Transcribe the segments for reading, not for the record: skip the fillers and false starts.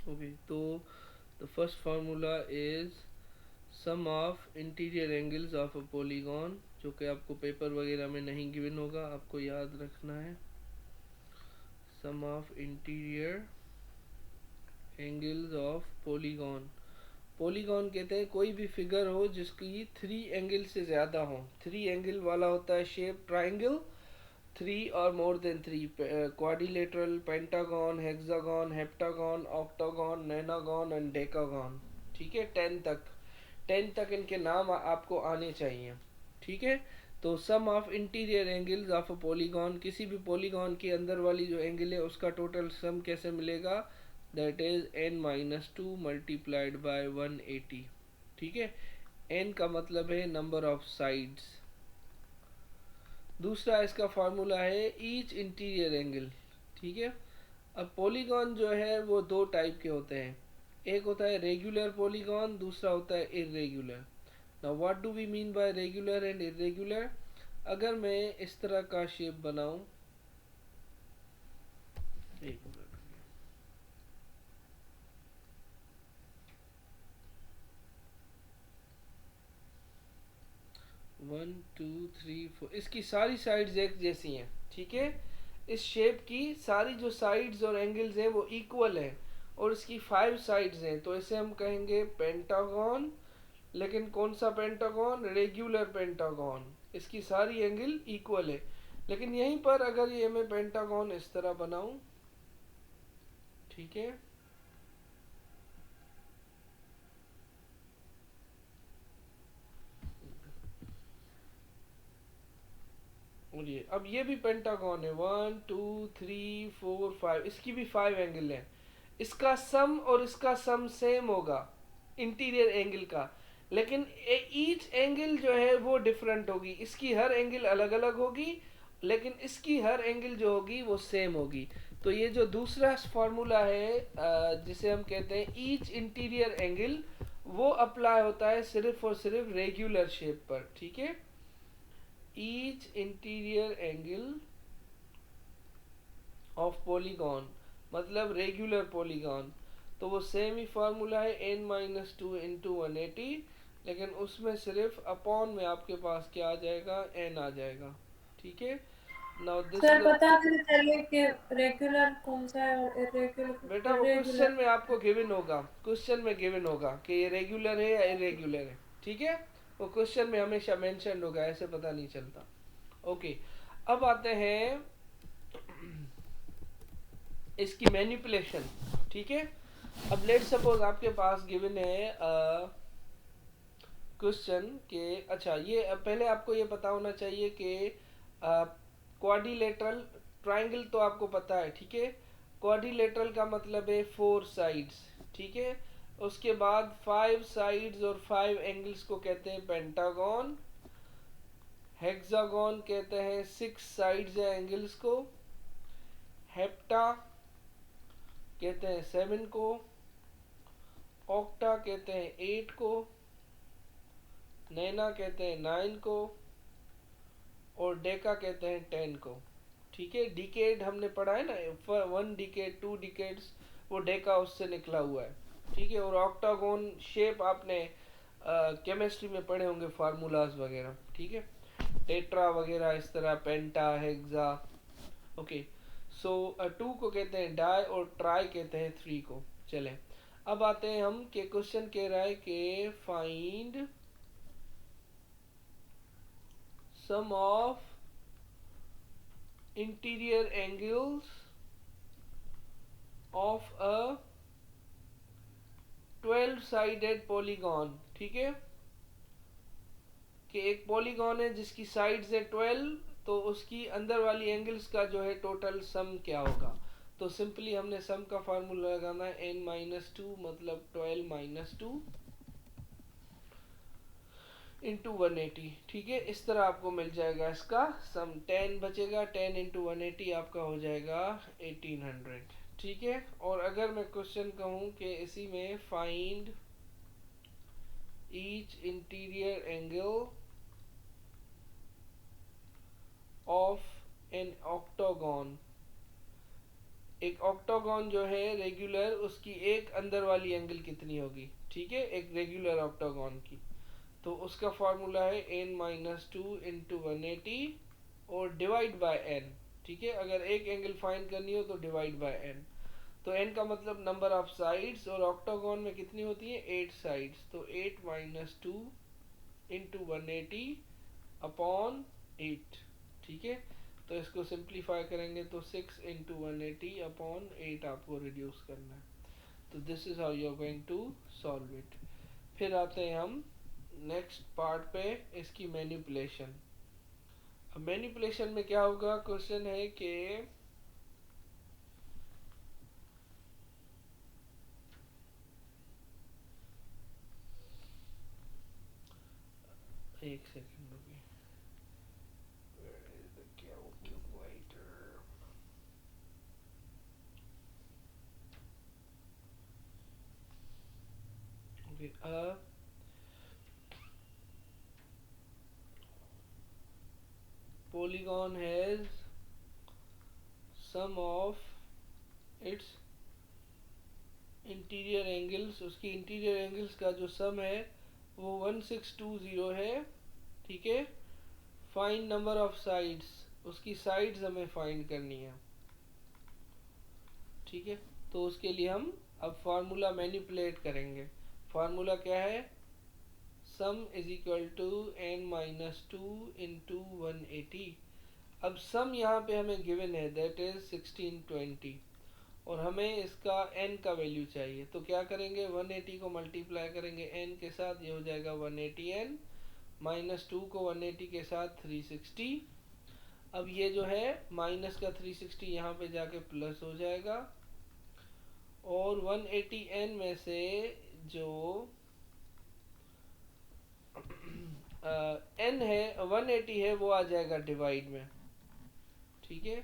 Okay, तो the first formula is sum of interior angles of a polygon, जो कि आपको पेपर वगैरह में नहीं गिवन होगा, आपको याद रखना है। Sum of interior angles of polygon. Polygon कहते हैं कोई भी फिगर हो जिसकी 3 एंगल से ज़्यादा हो। 3 एंगल वाला होता है शेप ट्राइंगल, 3 और more than 3, quadrilateral, pentagon, hexagon, heptagon, octagon, nonagon and decagon. ठीक है, 10 तक इनके नाम आपको आने चाहिए। ठीक है, तो sum of interior angles of a polygon, किसी भी पॉलीगॉन के अंदर वाली जो एंगल है उसका टोटल सम कैसे मिलेगा, that is n-2 multiplied by 180। ठीक है, n का मतलब है नंबर ऑफ साइड्स। दूसरा इसका फार्मूला है ईच इंटीरियर एंगल। ठीक है, अब पॉलीगॉन जो है वो दो टाइप के होते हैं, एक होता है रेगुलर पॉलीगॉन, दूसरा होता है irregular. Now what do we mean by regular and irregular? अगर मैं इस तरह का शेप बनाऊं, एक मिनट, 1 2 3 4, इसकी सारी साइड्स एक जैसी हैं। ठीक है, इस शेप की सारी जो साइड्स और एंगल्स हैं वो इक्वल हैं, और इसकी 5 साइड्स हैं, तो इसे हम कहेंगे पेंटागन। लेकिन कौन सा पेंटागन? Regular pentagon. इसकी सारी एंगल इक्वल है। लेकिन यहीं पर अगर ये मैं पेंटागन इस तरह बनाऊं, ठीक है, और ये अब ये भी पेंटागन है, 1 2 3 4 5, इसकी भी 5 एंगल है। इसका सम और इसका सम सेम होगा इंटीरियर एंगल का, लेकिन ईच एंगल जो है वो डिफरेंट होगी। इसकी हर एंगल अलग अलग होगी, लेकिन इसकी हर एंगल जो होगी वो सेम होगी। तो ये जो दूसरा फार्मूला है, जिसे हम कहते हैं ईच इंटीरियर एंगल, वो अप्लाई होता है सिर्फ और सिर्फ रेगुलर शेप पर। ठीक है, each interior angle of polygon मतलब रेगुलर पॉलीगॉन, तो वो सेम ही फार्मूला है n-2 इंटू 180, लेकिन उसमें सिर्फ अपॉन में आपके पास क्या आ जाएगा, n आ जाएगा। ठीक है, नाउ दिस सर इज पता नहीं चलिए कि रेगुलर कौन सा है और बेटा इरेगुलर वो क्वेश्चन इरेगुलर। में आपको गिवन होगा, क्वेश्चन में गिवन होगा कि ये रेगुलर है या इरेगुलर है। ठीक है, वो क्वेश्चन में हमेशा मेंशन होगा, ऐसे पता नहीं चलता। ओके, अब आते हैं इसकी मैनिपुलेशन। ठीक है, अब लेट सपोज आपके पास गिवन है क्वेश्चन के, अच्छा ये पहले आपको ये पता होना चाहिए कि क्वाड्रिलेटरल ट्राइंगल तो आपको पता है। ठीक है, क्वाड्रिलेटरल का मतलब है 4 साइड्स। ठीक है, उसके बाद 5 साइड्स और 5 एंगल्स को कहते हैं पेंटागन। हेक्सागन कहते हैं 6 साइड्स या एंगल्स को। हेप्टा कहते हैं 7 को। ऑक्टा कहते हैं 8 को। नैना कहते हैं 9 को। और डेका कहते हैं 10 को। ठीक है, डिकेड हमने पढ़ा है ना, 1 डिकेड 2 डिकेड्स, वो डेका उससे निकला हुआ है। ठीक है, और ऑक्टागोन शेप आपने केमिस्ट्री में पढ़े होंगे, फार्मूलाज वगैरह। ठीक है, टेट्रा वगैरह इस तरह, पेंटा, हेक्सा। ओके, सो 2 को कहते हैं डाई और ट्राई कहते हैं 3 को। चले, अब आते हैं हम के क्वेश्चन कह रहा है कि find sum of interior angles of a 12 sided polygon. ठीक है, कि एक पॉलीगॉन है जिसकी साइड्स है 12, तो उसकी अंदर वाली एंगल्स का जो है टोटल सम क्या होगा। तो सिंपली हमने सम का फार्मूला लगाना है n-2 मतलब 12-2 इंटू 180। ठीक है, इस तरह आपको मिल जाएगा इसका सम। 10 बचेगा, 10 इंटू 180 आपका हो जाएगा 1800। ठीक है, और अगर मैं क्वेश्चन कहूँ कि इसी में find each interior angle of an octagon, एक ऑक्टागोन जो है रेगुलर, उसकी एक अंदर वाली एंगल कितनी होगी, ठीक है, एक रेगुलर ऑक्टागोन की। तो उसका फॉर्मूला है n-2 इंटू 180 और डिवाइड बाय n, ठीक है। अगर एक एंगल फाइंड करनी हो तो डिवाइड बाय n। तो n का मतलब नंबर ऑफ साइड्स, और ऑक्टागोन में कितनी होती है, 8 साइड्स, तो 8-2 इंटू 180 अपॉन 8, ठीक है। तो इसको सिंप्लीफाई करेंगे तो 6 इंटू 180 अपॉन 8 आपको रिड्यूस करना है। तो this is how you are going to solve it. फिर आते हैं हम नेक्स्ट पार्ट पे, इसकी मैनिपुलेशन। अब मैनिपुलेशन में क्या होगा, क्वेश्चन है कि एक सेकंड रुकिए, a polygon has sum of its interior angles, उसकी इंटीरियर एंगल्स का जो सम है वो 1620 है, ठीक है। फाइंड नंबर ऑफ साइड्स, उसकी साइड्स हमें फाइंड करनी है, ठीक है। तो उसके लिए हम अब फार्मूला मैनिपुलेट करेंगे। फार्मूला क्या है, sum is equal to n-2 into 180। अब सम यहाँ पे हमें गिवन है, दैट इज 1620, और हमें इसका n का वैल्यू चाहिए। तो क्या करेंगे, 180 को मल्टीप्लाई करेंगे n के साथ, ये हो जाएगा 180n, -2 को 180 के साथ 360। अब ये जो है माइनस का 360 यहाँ पे जाके प्लस हो जाएगा, और 180n में से जो n है 180 है वो आ जाएगा डिवाइड में, ठीक है।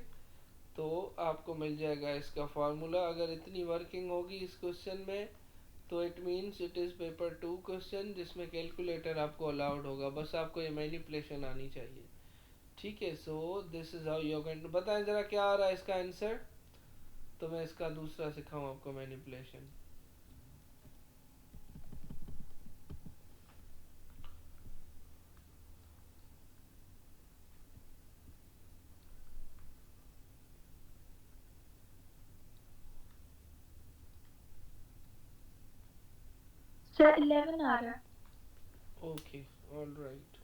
तो आपको मिल जाएगा इसका फार्मूला। अगर इतनी वर्किंग होगी इस क्वेश्चन में तो it means it is paper 2 question जिसमें कैलकुलेटर आपको अलाउड होगा, बस आपको ये मैनिपुलेशन आनी चाहिए, ठीक है। So this is how you going to, बताएं जरा क्या आ रहा है इसका आंसर, तो मैं इसका दूसरा सिखाऊं आपको मैनिपुलेशन। सर 11 आ रहा है। Okay, all right.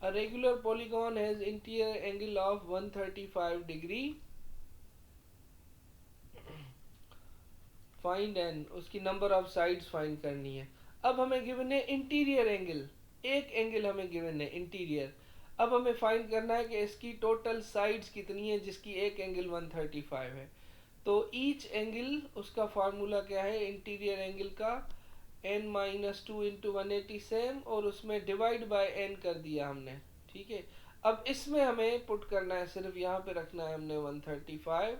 A regular polygon has interior angle of 135 degree. Find n, उसकी नंबर ऑफ साइड्स फाइंड करनी है। अब हमें गिवन है इंटीरियर एंगल, एक एंगल हमें गिवन है इंटीरियर। अब हमें फाइंड करना है कि इसकी टोटल साइड्स कितनी है जिसकी एक एंगल 135 है। तो ईच एंगल, उसका फार्मूला क्या है इंटीरियर एंगल का, n-2 इंटू 180 सेम, और उसमें डिवाइड बाय n कर दिया हमने, ठीक है। अब इसमें हमें पुट करना है, सिर्फ यहाँ पे रखना है हमने 135,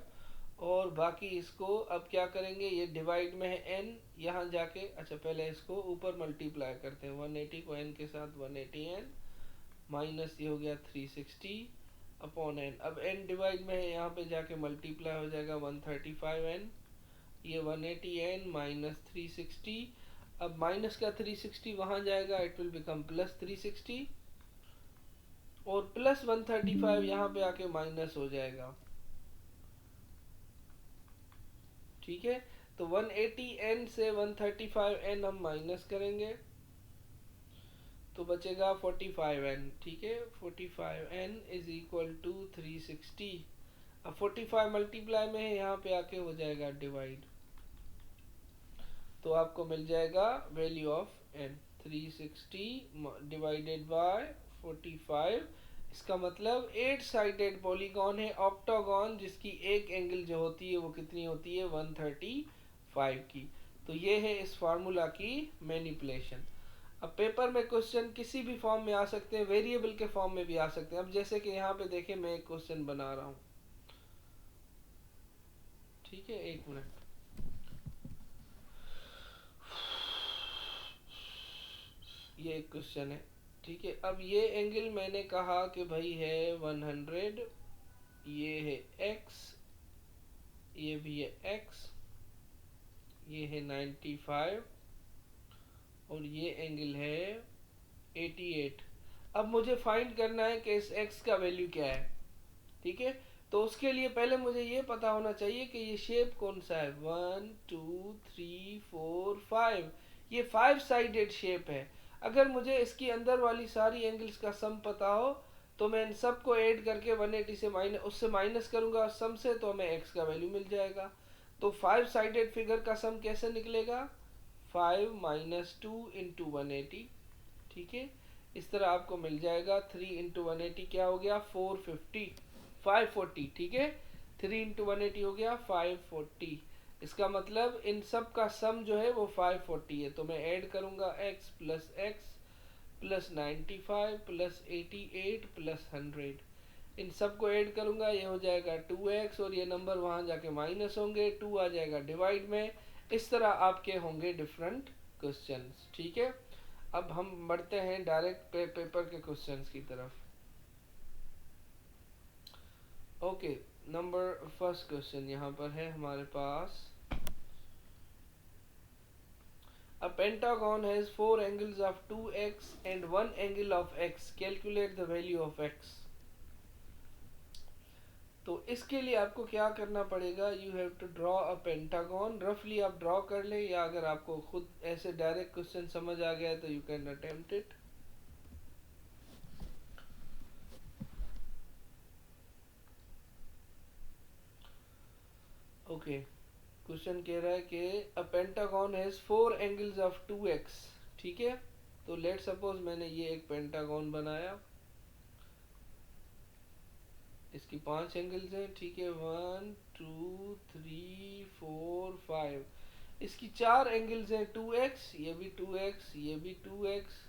और बाकी इसको अब क्या करेंगे, ये डिवाइड में है n, यहाँ जाके अच्छा पहले इसको ऊपर मल्टीप्लाई करते हैं, 180 को n के साथ 180n माइनस ये हो गया 360 अपॉन n। अब n डिवाइड में है, यहाँ पे जाके मल्टीप्लाई हो जाएगा 135n, ये 180n माइनस 360। अब माइनस का 360 वहां जाएगा, इट विल बिकम प्लस 360, और प्लस 135 यहाँ पे आके माइनस हो जाएगा, ठीक है। तो 180n से 135n हम माइनस करेंगे तो बचेगा 45n, ठीक है। 45n is equal to 360। अब 45 मल्टीप्लाई में है, यहाँ पे आके हो जाएगा डिवाइड, तो आपको मिल जाएगा value of n 360 divided by 45। इसका मतलब 8 साइडेड पॉलीगॉन है, ऑक्टागॉन, जिसकी एक एंगल जो होती है वो कितनी होती है 135 की। तो ये है इस फार्मूला की मैनिपुलेशन। अब पेपर में क्वेश्चन किसी भी फॉर्म में आ सकते हैं, वेरिएबल के फॉर्म में भी आ सकते हैं। अब जैसे कि यहाँ पे देखें मैं एक क्वेश्चन बना रहा हूँ, ठीक है, एक मिनट। ये एक क्वेश्चन है, ठीक है। अब ये एंगल मैंने कहा कि भाई है 100, ये है x, ये भी है x, ये है 95 और ये एंगल है 88। अब मुझे फाइंड करना है कि इस x का वैल्यू क्या है, ठीक है। तो उसके लिए पहले मुझे ये पता होना चाहिए कि ये शेप कौन सा है। 1 2 3 4 5, ये 5 साइडेड शेप है। अगर मुझे इसकी अंदर वाली सारी एंगल्स का सम पता हो तो मैं इन सब को ऐड करके 180 से उससे माइनस करूंगा सम से, तो हमें x का वैल्यू मिल जाएगा। तो 5 साइडेड फिगर का सम कैसे निकलेगा, 5 माइनस 2 इंटू 180, ठीक है। इस तरह आपको मिल जाएगा 3 इंटू 180 क्या हो गया 450, 540, ठीक है। 3 इंटू 180 हो गया 540। इसका मतलब इन सब का सम जो है वो 540 है। तो मैं ऐड करूंगा x प्लस 95 प्लस 88 प्लस 100, इन सब को ऐड करूंगा, ये हो जाएगा 2x और ये नंबर वहां जाके माइनस होंगे, 2 आ जाएगा डिवाइड में। इस तरह आपके होंगे डिफरेंट क्वेश्चंस, ठीक है। अब हम बढ़ते हैं डायरेक्ट पेपर के क्वेश्चंस की तरफ। ओके, नंबर फर्स्ट क्वेश्चन यहाँ पर है हमारे पास। A pentagon has 4 angles of 2x and 1 angle of x. Calculate the value of x. तो इसके लिए आपको क्या करना पड़ेगा, you have to draw a pentagon. रफली आप ड्रॉ कर लें, या अगर आपको खुद ऐसे डायरेक्ट क्वेश्चन समझ आ गया है तो you can attempt it. Okay, question कह रहा है कि a pentagon has 4 angles of 2x, ठीक है। तो लेट सपोज मैंने ये एक पेंटागन बनाया, इसकी 5 एंगल्स हैं, ठीक है। 1 2 3 4 5। इसकी 4 एंगल्स हैं 2x, ये भी 2x, ये भी 2x,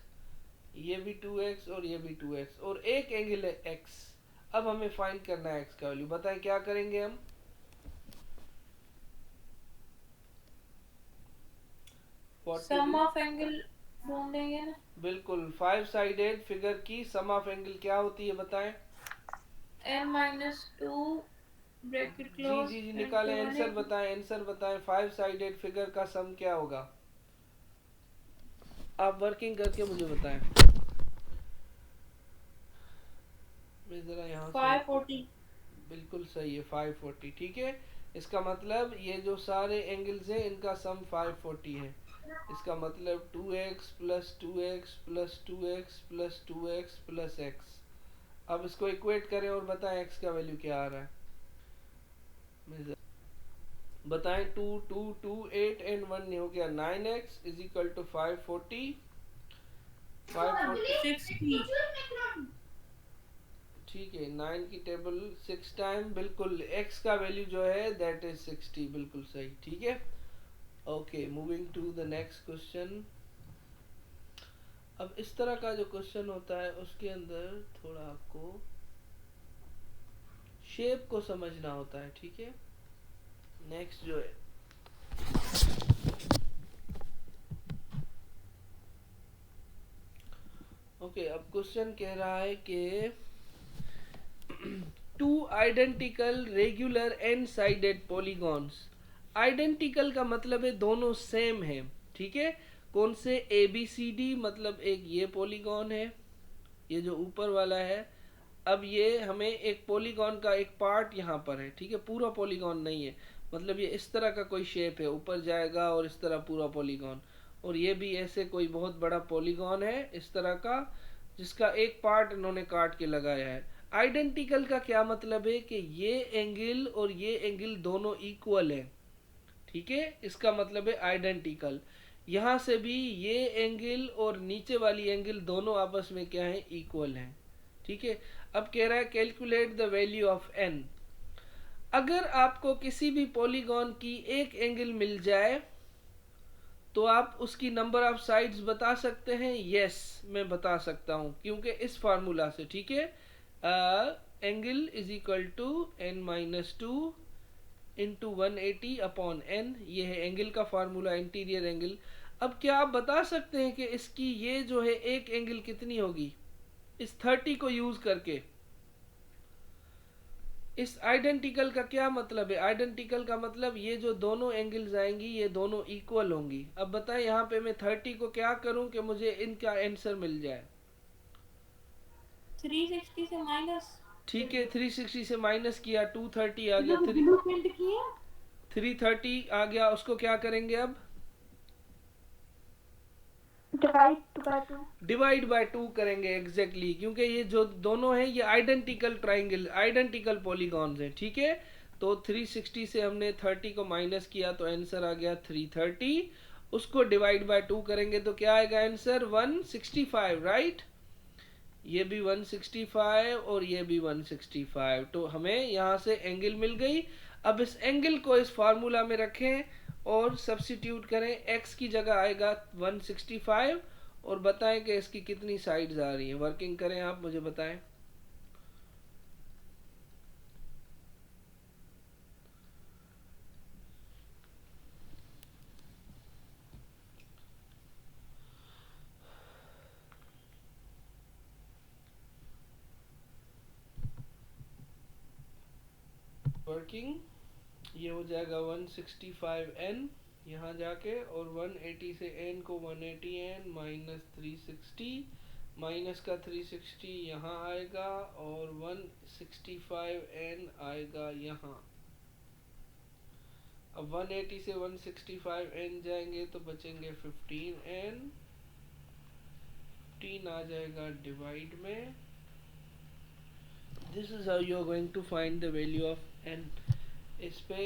ये भी 2x और ये भी 2x, और एक एंगल है x। अब हमें फाइंड करना है x का वैल्यू। बताएं क्या करेंगे हम। सम ऑफ एंगल ढूंढेंगे ना। बिल्कुल, 5 साइडेड फिगर की सम ऑफ एंगल क्या होती है बताएं। n-2 ब्रैकेट जी क्लोज जी जी, निकालें आंसर, बताएं आंसर बताएं। 5 साइडेड फिगर का सम क्या होगा, आप वर्किंग करके मुझे बताएं। मैं जरा यहाँ 540। बिल्कुल सही है 540, ठीक है। इसका मतलब ये जो सारे एंगल्स हैं इनका सम 540 है। इसका मतलब 2x plus 2x plus 2x plus 2x plus x। अब इसको इक्वेट करें और बताएं x का वैल्यू क्या आ रहा है। बताएं। 2 2 2 8 एंड 1 हो गया 9x इज इक्वल टू 540। 60। ठीक है, 9 की टेबल 6 टाइम, बिल्कुल x का वैल्यू जो है दैट इज 60, बिल्कुल सही, ठीक है। Okay, moving to the next question. अब इस तरह का जो क्वेश्चन होता है उसके अंदर थोड़ा आपको शेप को समझना होता है, ठीक है। नेक्स्ट जो है ओके, अब क्वेश्चन कह रहा है कि two identical regular n sided polygons. Identical का मतलब है दोनों सेम है, ठीक है। कौन से, ए बी सी डी, मतलब एक ये पॉलीगॉन है, ये जो ऊपर वाला है। अब ये हमें एक पॉलीगॉन का एक पार्ट यहाँ पर है, ठीक है, पूरा पॉलीगॉन नहीं है। मतलब ये इस तरह का कोई शेप है, ऊपर जाएगा और इस तरह पूरा पॉलीगॉन। और ये भी ऐसे कोई बहुत बड़ा पॉलीगॉन है इस तरह का, जिसका एक पार्ट इन्होंने काट के लगाया है। आइडेंटिकल का क्या मतलब है कि ये एंगल और ये एंगल दोनों इक्वल है, ठीक है। इसका मतलब है आइडेंटिकल। यहां से भी ये एंगल और नीचे वाली एंगल दोनों आपस में क्या है, इक्वल है, ठीक है। अब कह रहा है calculate the value of n। अगर आपको किसी भी पॉलीगॉन की एक एंगल मिल जाए तो आप उसकी नंबर ऑफ साइड्स बता सकते हैं। यस, मैं बता सकता हूं, क्योंकि इस फार्मूला से, ठीक है। Angle is equal to n-2 into 180 upon n, ये है एंगल का फार्मूला, इंटीरियर एंगल। अब क्या आप बता सकते हैं कि इसकी ये जो है एक एंगल कितनी होगी इस 30 को यूज करके? इस आइडेंटिकल का क्या मतलब है? आइडेंटिकल का मतलब ये जो दोनों एंगल्स आएंगी ये दोनों इक्वल होंगी। अब बताएं यहाँ पे मैं 30 को क्या करूं कि मुझे इनका आंसर मिल जाए? 360 से माइनस। ठीक है, 360 से माइनस किया, 230 आ गया, ब्लू प्रिंट किया, 330 आ गया। उसको क्या करेंगे अब? डिवाइड बाय टू करेंगे एग्जैक्टली क्योंकि ये जो दोनों हैं ये आइडेंटिकल ट्राइंगल, आइडेंटिकल पॉलीगॉन्स हैं। ठीक है, तो 360 से हमने 30 को माइनस किया तो आंसर आ गया 330। उसको डिवाइड बाय टू करेंगे तो क्या आएगा आंसर? 165, राइट? ये भी 165 और ये भी 165, तो हमें यहाँ से एंगल मिल गई। अब इस एंगल को इस फार्मूला में रखें और सब्स्टिट्यूट करें, x की जगह आएगा 165 और बताएं कि इसकी कितनी साइड्स आ रही हैं। वर्किंग करें, आप मुझे बताएं। वर्किंग ये हो जाएगा 165n यहाँ जाके, और 180 से n को 180n माइनस 360, माइनस का 360 यहाँ आएगा और 165n आएगा यहाँ। अब 180 से 165n जाएंगे तो बचेंगे 15n, 15 आ जाएगा डिवाइड में। This is how you are going to find the value of n। इस पे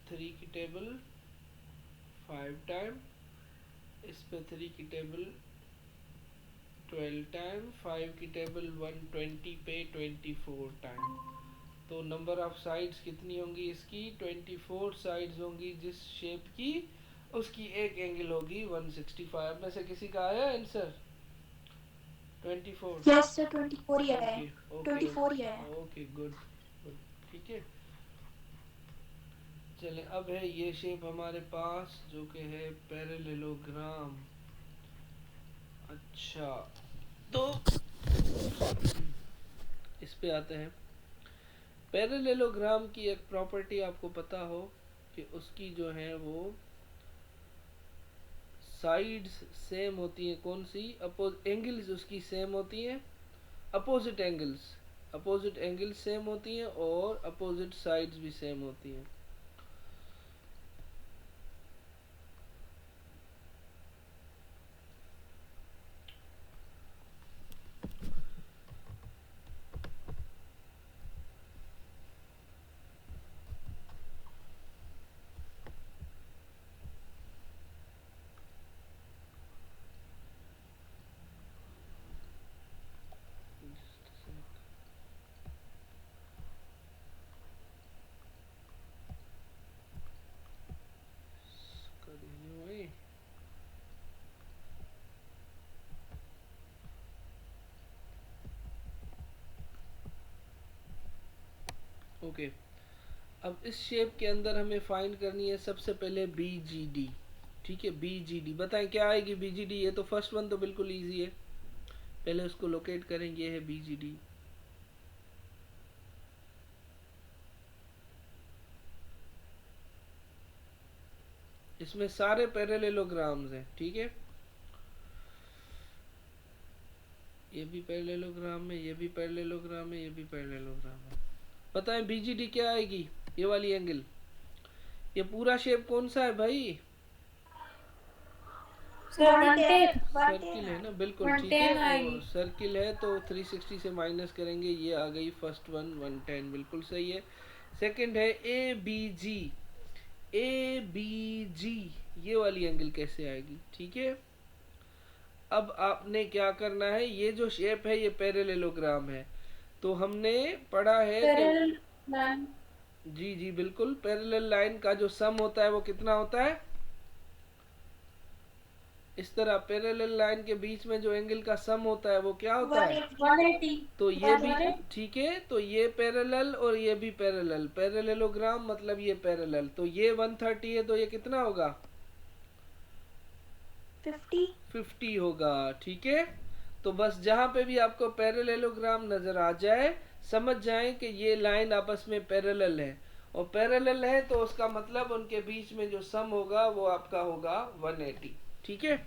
3 की टेबल 5 टाइम, इस पे 3 की टेबल 12 टाइम, 5 की टेबल 120 पे 24 टाइम। तो नंबर ऑफ साइड्स कितनी होंगी इसकी? 24 साइड्स होंगी जिस शेप की, उसकी एक एंगल होगी 165 में से किसी का आया आंसर? 24? यस सर 24 ही है, 24 ही है। ओके गुड, ठीक है। चले, अब है ये शेप हमारे पास जो कि है पैरेललोग्राम। अच्छा, तो इस पे आते हैं। पैरेललोग्राम की एक प्रॉपर्टी आपको पता हो कि उसकी जो है वो साइड्स सेम होती हैं। कौन सी? एंगल्स उसकी सेम होती हैं, opposite angles, opposite angles same होती हैं और अपोजिट साइड्स भी सेम होती हैं। ओके, अब इस शेप के अंदर हमें फाइंड करनी है सबसे पहले बी जी डी। ठीक है, बी जी डी बताएं क्या आएगी बी जी डी? ये तो फर्स्ट वन तो बिल्कुल इजी है, पहले उसको लोकेट करेंगे। ये है बी जी डी। इसमें सारे पैरेललोग्राम्स हैं। ठीक है, ये भी पैरेललोग्राम है, ये भी पैरेललोग्राम है, ये भी पैरेललोग्राम है। बताएं बीजीडी क्या आएगी? ये वाली एंगल, ये पूरा शेप कौन सा है भाई? सर्किल है ना, बिल्कुल ठीक है। सर्किल है तो 360 से माइनस करेंगे, ये आ गई फर्स्ट वन 110, बिल्कुल सही है। सेकंड है A B ji. A B जी ये वाली एंगल कैसे आएगी? ठीक है, अब आपने क्या करना है, ये जो शेप है ये पैरेललोग्राम है, तो हमने पढ़ा है कि जी जी बिल्कुल, पैरेलल लाइन का जो सम होता है वो कितना होता है? इस तरह पैरेलल लाइन के बीच में जो एंगल का सम होता है वो क्या होता है? 180। तो ये भी ठीक है, तो ये पैरेलल और ये भी पैरेलल, पैरेललोग्राम मतलब ये पैरेलल, तो ये 130 है तो ये कितना होगा? 50 होगा। ठीक है, तो बस जहां पे भी आपको पैरेललोग्राम नजर आ जाए समझ जाएं कि ये लाइन आपस में पैरेलल है, और पैरेलल है तो उसका मतलब उनके बीच में जो सम होगा वो आपका होगा 180। ठीक है,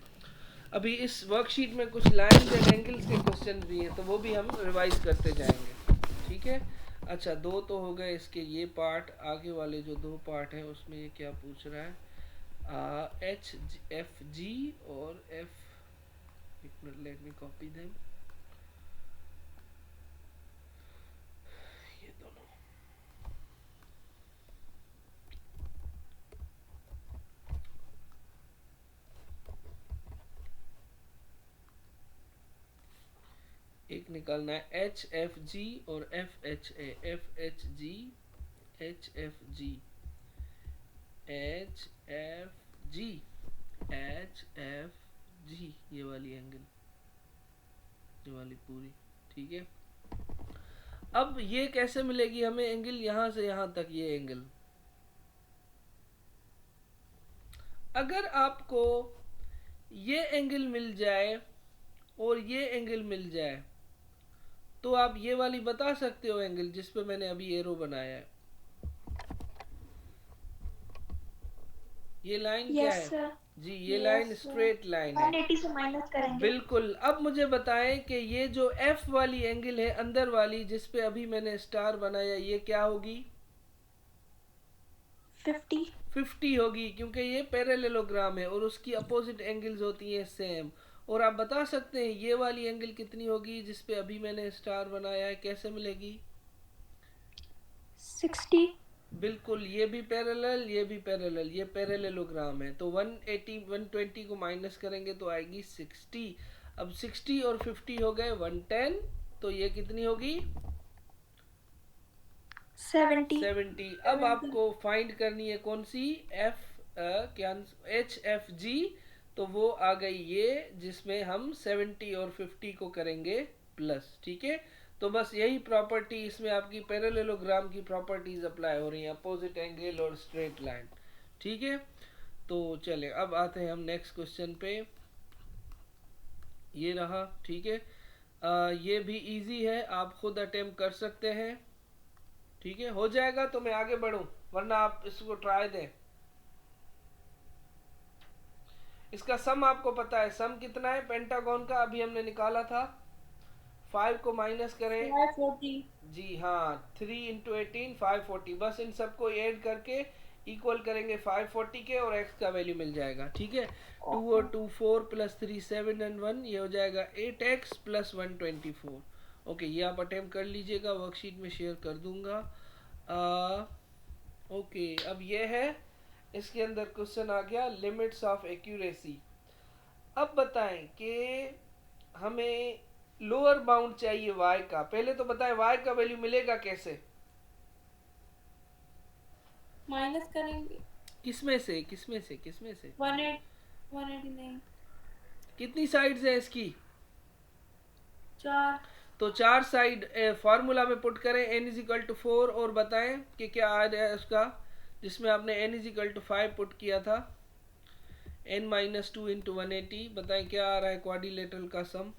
अभी इस वर्कशीट में कुछ लाइंस एंड एंगल्स के क्वेश्चन भी हैं तो वो भी हम रिवाइज करते जाएंगे। ठीक है, अच्छा दो तो हो गए इसके ये पार्ट, आगे वाले जो दो पार्ट हैं उसमें ये क्या पूछ रहा है, एच एफ जी और एफ, एक minute let me copy them, ये दोनों एक निकालना है एच एफ जी और F H H G H F G H F G H F G, ये वाली एंगल, ये वाली पूरी। ठीक है, अब ये कैसे मिलेगी हमें एंगल, यहां से यहां तक ये एंगल, अगर आपको ये एंगल मिल जाए और ये एंगल मिल जाए तो आप ये वाली बता सकते हो एंगल जिस पे मैंने अभी एरो बनाया है, ये लाइन क्या यस है सर। जी, ये लाइन स्ट्रेट लाइन है। 180 से माइनस करेंगे। बिल्कुल, अब मुझे बताएं कि ये जो एफ वाली एंगल है अंदर वाली जिस पे अभी मैंने स्टार बनाया, ये क्या होगी? 50 होगी, क्योंकि ये पैरेललोग्राम है और उसकी अपोजिट एंगल्स होती हैं सेम। और आप बता सकते हैं ये वाली एंगल कितनी होगी जिस पे अभी मैंने स्टार बनाया है, कैसे मिलेगी? 60। बिल्कुल, ये भी पैरेलल, ये भी पैरेलल, ये पैरेललोग्राम है, तो 180 120 को माइनस करेंगे तो आएगी 60। अब 60 और 50 हो गए 110, तो ये कितनी होगी? 70। अब आपको फाइंड करनी है कौन सी, एफ क्या, एच एफ जी, तो वो आ गई ये जिसमें हम 70 और 50 को करेंगे प्लस। ठीक है, तो बस यही प्रॉपर्टी इसमें आपकी पैरेललोग्राम की प्रॉपर्टीज अप्लाई हो रही हैं, अपोजिट एंगल और स्ट्रेट लाइन। ठीक है, तो चले अब आते हैं हम नेक्स्ट क्वेश्चन पे, ये रहा। ठीक है, ये भी इजी है, आप खुद अटेम्प्ट कर सकते हैं। ठीक है, हो जाएगा तो मैं आगे बढ़ूं, वरना आप इसको ट्राई दें। इसका सम आपको पता है, सम कितना है पेंटागन का, अभी हमने निकाला था। 5 को माइनस करें 540। जी हाँ, 3 इंटू 18 540, बस इन सबको ऐड करके इक्वल करेंगे 540 के और x का वैल्यू मिल जाएगा। ठीक है, 2 और 2 4 प्लस 3 7 एंड 1, ये हो जाएगा 8x प्लस 124। ओके, ये आप अटेम्प्ट कर लीजिएगा, वर्कशीट में शेयर कर दूंगा। ओके, अब ये है, इसके अंदर क्वेश्चन आ गया लिमिट्स ऑफ एक्यूरेसी। अब बताएं कि हमें लोअर बाउंड चाहिए y का, पहले तो बताएं y का वैल्यू मिलेगा कैसे? माइनस करेंगे। किसमें से किसमें से किसमें से? 189। कितनी साइड्स है इसकी? 4। तो 4 साइड फार्मूला में पुट करें n इज इक्वल टू 4, और बताएं कि क्या आ रहा है उसका, जिसमें आपने n is equal to 5 put किया था, n माइनस 2 इंटू 180, बताएं क्या आ रहा है क्वाड्रिलेटरल का सम?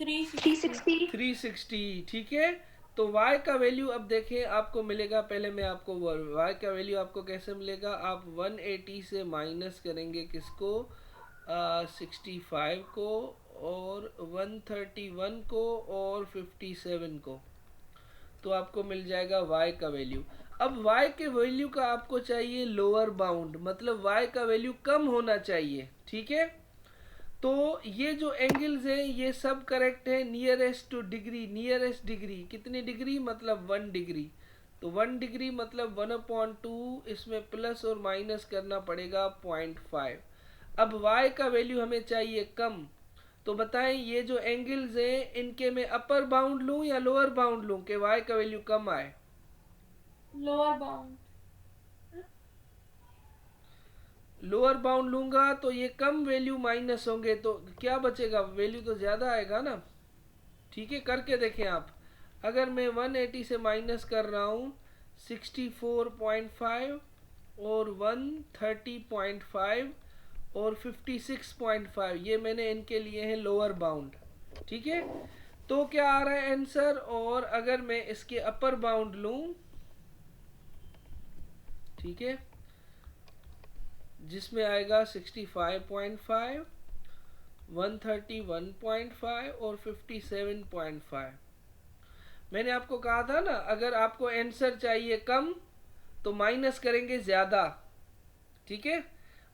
360। ठीक है, तो y का वैल्यू अब देखें आपको मिलेगा, पहले मैं आपको y का वैल्यू आपको कैसे मिलेगा, आप 180 से माइनस करेंगे किसको, 65 को और 131 को और 57 को, तो आपको मिल जाएगा y का वैल्यू। अब y के वैल्यू का आपको चाहिए लोअर बाउंड, मतलब y का वैल्यू कम होना चाहिए। ठीक है, तो ये जो एंगल्स हैं ये सब करेक्ट है, nearest two degree, nearest degree कितनी डिग्री, मतलब 1 डिग्री, तो 1 डिग्री मतलब 1/2, इसमें प्लस और माइनस करना पड़ेगा 0.5। अब y का वैल्यू हमें चाहिए कम, तो बताएं ये जो एंगल्स हैं इनके मैं अपर बाउंड लूं या लोअर बाउंड लूं कि y का वैल्यू कम आए? Lower bound. लोअर बाउंड लूंगा तो ये कम वैल्यू माइनस होंगे, तो क्या बचेगा, वैल्यू तो ज्यादा आएगा ना। ठीक है, करके देखें आप, अगर मैं 180 से माइनस कर रहा हूँ 64.5 और 130.5 और 56.5 ये मैंने इनके लिए हैं लोअर बाउंड। ठीक है, तो क्या आ रहा है आंसर, और अगर मैं इसके अपर बाउंड लूं, ठीक है, जिसमें आएगा 65.5, 131.5 और 57.5। मैंने आपको कहा था ना, अगर आपको आंसर चाहिए कम तो माइनस करेंगे ज्यादा, ठीक है,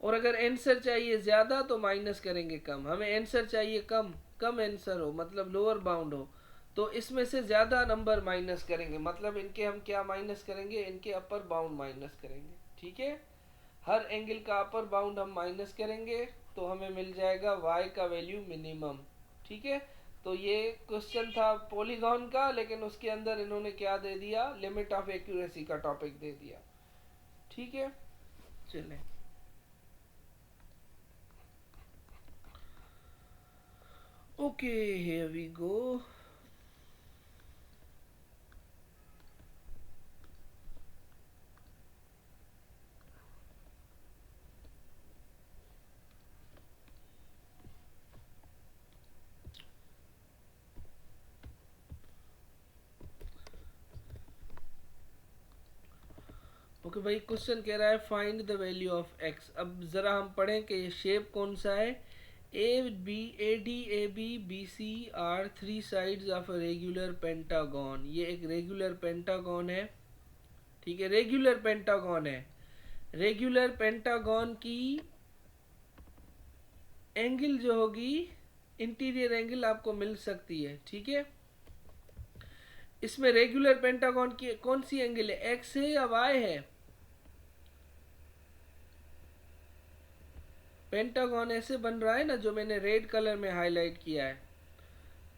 और अगर आंसर चाहिए ज्यादा तो माइनस करेंगे कम। हमें आंसर चाहिए कम, कम आंसर हो मतलब लोअर बाउंड हो, तो इसमें से ज्यादा नंबर माइनस करेंगे, मतलब इनके हम क्या माइनस करेंगे, इनके अपर बाउंड माइनस करेंगे। ठीक है, हर एंगल का अपर बाउंड हम माइनस करेंगे तो हमें मिल जाएगा y का वैल्यू मिनिमम। ठीक है, तो ये क्वेश्चन था पॉलीगॉन का, लेकिन उसके अंदर इन्होंने क्या दे दिया, लिमिट ऑफ एक्यूरेसी का टॉपिक दे दिया। ठीक है, चलें। Okay, here we go. Okay भाई, क्वेश्चन कह रहा है find the value of x। अब जरा हम पढ़ें कि ये शेप कौन सा है। AD AB BC are three sides of a regular pentagon. ये एक रेगुलर पेंटागन है। ठीक है, रेगुलर पेंटागन है। रेगुलर पेंटागन की एंगल जो होगी, इंटीरियर एंगल आपको मिल सकती है। ठीक है, इसमें रेगुलर पेंटागन की कौन सी एंगल है, एक्स है या वाई है। पेंटागन ऐसे बन रहा है ना, जो मैंने रेड कलर में हाईलाइट किया है।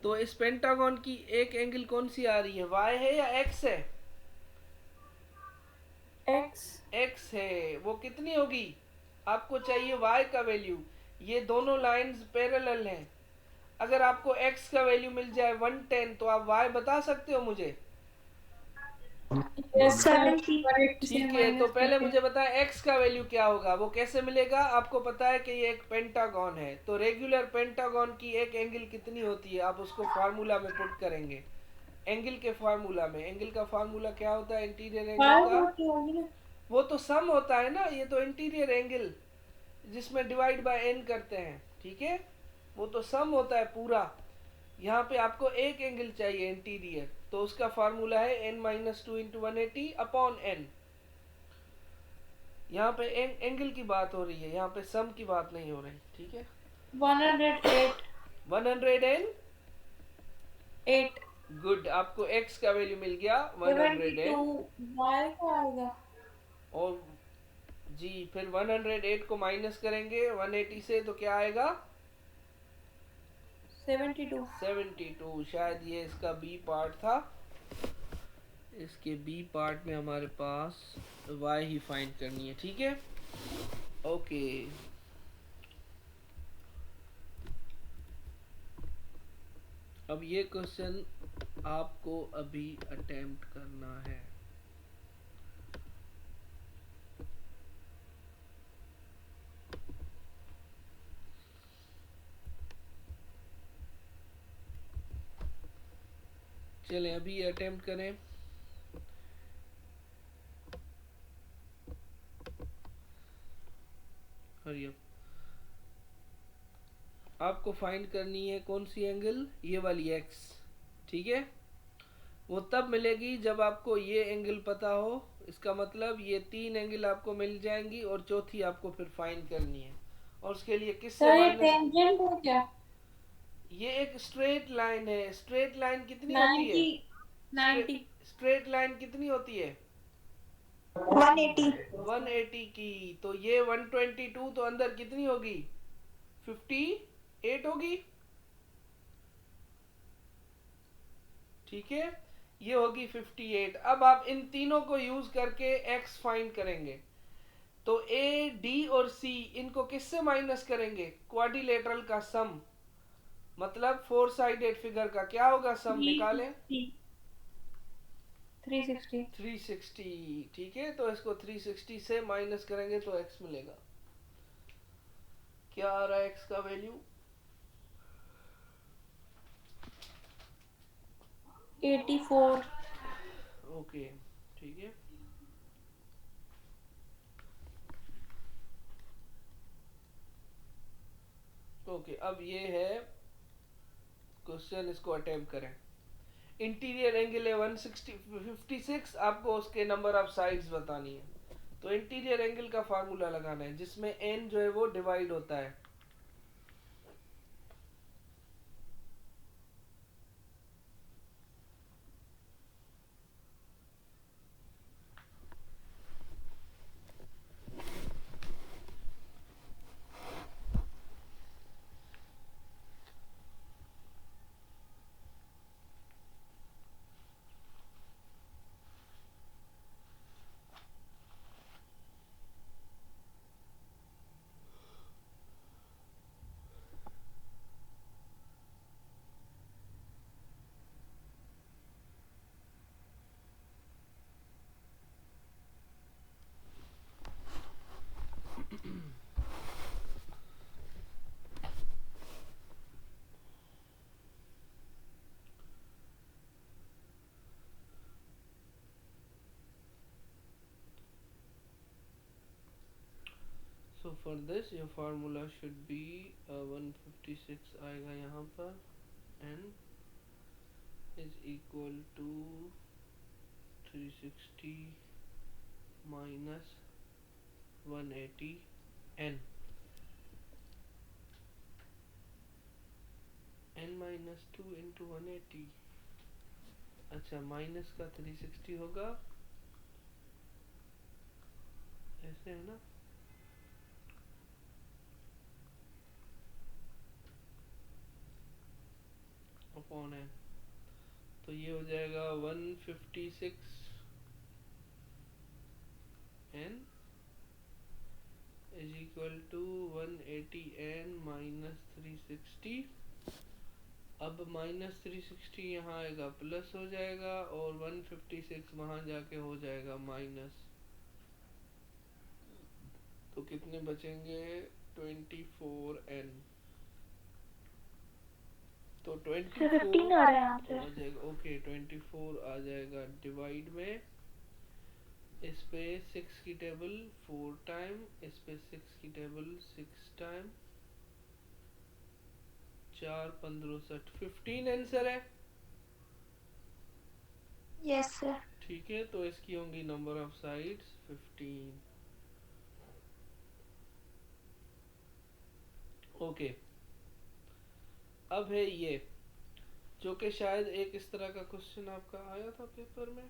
तो इस पेंटागन की एक एंगल कौन सी आ रही है, वाई है या एक्स है। एक्स। एक्स है। वो कितनी होगी, आपको चाहिए वाई का वैल्यू। ये दोनों लाइंस पैरेलल हैं। अगर आपको x का वैल्यू मिल जाए 110 तो आप y बता सकते हो मुझे। Yes sir, 70। 180 से ठीक है, तो माइनस पहले करके। मुझे बताएं x का वैल्यू क्या होगा, वो कैसे मिलेगा। आपको पता है कि ये एक पेंटागन है, तो रेगुलर पेंटागन की एक एंगल कितनी होती है, आप उसको फार्मूला में पुट करेंगे। एंगल के फार्मूला में, एंगल का फार्मूला क्या होता है इंटीरियर एंगल फाइव का, होती होगी ना। वो तो सम होता है ना, ये तो इंटीरियर एंगल जिसमें डिवाइड बाय n करते हैं। ठीक है, वो तो सम होता है पूरा। यहाँ पे आपको एक एंगल चाहिए इंटीरियर, तो उसका फार्मूला है n-2 इंटू 180 अपॉन n। यहाँ पे एंगल की बात हो रही है, यहाँ पे सम की बात नहीं हो रही। ठीक है, 108। 108। एट। गुड, आपको x का वैल्यू मिल गया 72 108। वाई का आएगा। और जी, फिर 108 को माइनस करेंगे 180 से तो क्या आएगा, 72। 72। शायद ये इसका बी पार्ट था। इसके बी पार्ट में हमारे पास y ही फाइंड करनी है। ठीक है, ओके। अब ये क्वेश्चन आपको अभी अटेम्प्ट करना है। चलें अभी अटेम्प्ट करें। हरियम, आपको फाइंड करनी है कौन सी एंगल, ये वाली x। ठीक है, वो तब मिलेगी जब आपको ये एंगल पता हो। इसका मतलब ये तीन एंगल आपको मिल जाएंगी और चौथी आपको फिर फाइंड करनी है। और उसके लिए किससे सर ये माइनस, टेंजेंट है क्या। ये एक स्ट्रेट लाइन है। स्ट्रेट लाइन कितनी होती है, 90। 90। स्ट्रेट लाइन कितनी होती है, 180। 180 की। तो ये 122, तो अंदर कितनी होगी, 58 होगी। ठीक है, ये होगी 58। अब आप इन तीनों को यूज करके x फाइंड करेंगे। तो ए डी और सी, इनको किससे माइनस करेंगे, क्वाड्रिलेटरल का सम, मतलब फोर साइडेड फिगर का क्या होगा सम, निकालें। 360। 360। ठीक है, तो इसको 360 से माइनस करेंगे तो x मिलेगा। क्या आ रहा है x का वैल्यू? 84। ओके, ठीक है। ओके, अब ये है क्वेश्चन, इसको अटेम्प्ट करें। इंटीरियर एंगल है 156, आपको उसके नंबर ऑफ साइड्स बतानी है। तो इंटीरियर एंगल का फार्मूला लगाना है जिसमें n जो है वो डिवाइड होता है। So for this your formula should be 156 आएगा यहाँ पर, n is equal to 360 minus 180 n minus 2 into 180। अच्छा, माइनस का 360 होगा, ऐसे है ना? अपॉन n, तो ये हो जाएगा 156 n is equal to 180 n minus 360। अब माइनस 360 यहाँ आएगा, प्लस हो जाएगा, और 156 वहां जाके हो जाएगा माइनस। तो कितने बचेंगे? 24n। तो 24 15 आ रहा है आ आंसर। जाएगा। ओके, 24 आ जाएगा डिवाइड में, इस पे 6 की टेबल 4 टाइम, इस पे 6 की टेबल 6 टाइम, 4 15 60, 15 आंसर है। Yes sir. ठीक है, तो इसकी होंगी नंबर ऑफ साइड्स 15। ओके, अब है ये, जो कि शायद एक इस तरह का क्वेश्चन आपका आया था पेपर में।